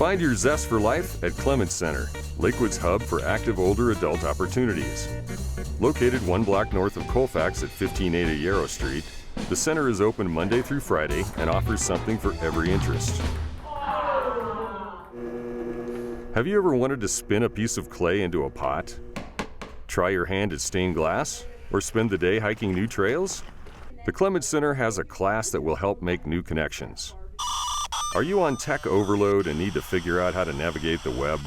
Find your zest for life at Clements Center, Lakewood's hub for active older adult opportunities. Located 1 block north of Colfax at 1580 Yarrow Street, the center is open Monday through Friday and offers something for every interest. Have you ever wanted to spin a piece of clay into a pot? Try your hand at stained glass? Or spend the day hiking new trails? The Clements Center has a class that will help make new connections. Are you on tech overload and need to figure out how to navigate the web?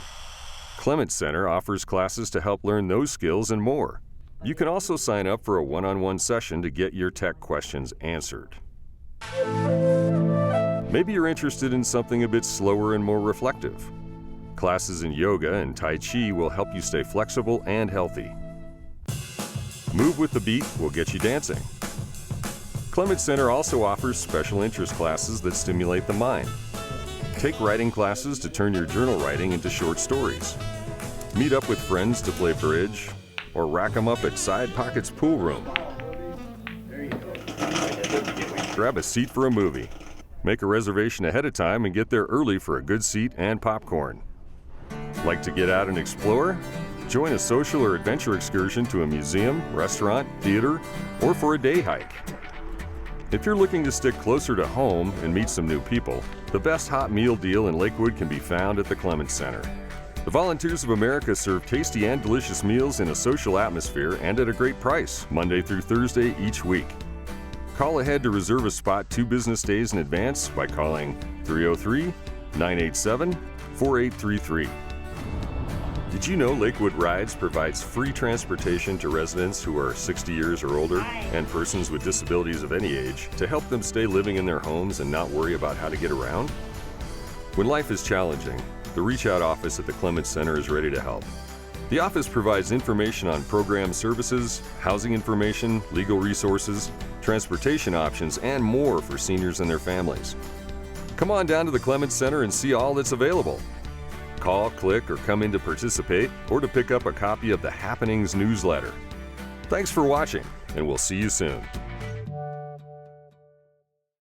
Clements Center offers classes to help learn those skills and more. You can also sign up for a one-on-one session to get your tech questions answered. Maybe you're interested in something a bit slower and more reflective. Classes in yoga and tai chi will help you stay flexible and healthy. Move with the beat will get you dancing. Clements Center also offers special interest classes that stimulate the mind. Take writing classes to turn your journal writing into short stories. Meet up with friends to play bridge, or rack 'em up at Side Pockets Pool Room. Grab a seat for a movie. Make a reservation ahead of time and get there early for a good seat and popcorn. Like to get out and explore? Join a social or adventure excursion to a museum, restaurant, theater, or for a day hike. If you're looking to stick closer to home and meet some new people, the best hot meal deal in Lakewood can be found at the Clements Center. The Volunteers of America serve tasty and delicious meals in a social atmosphere and at a great price, Monday through Thursday each week. Call ahead to reserve a spot 2 business days in advance by calling 303-987-4833. Did you know Lakewood Rides provides free transportation to residents who are 60 years or older and persons with disabilities of any age to help them stay living in their homes and not worry about how to get around? When life is challenging, the Reach Out office at the Clements Center is ready to help. The office provides information on program services, housing information, legal resources, transportation options, and more for seniors and their families. Come on down to the Clements Center and see all that's available. Call, click, or come in to participate or to pick up a copy of the Happenings newsletter. Thanks for watching, and we'll see you soon.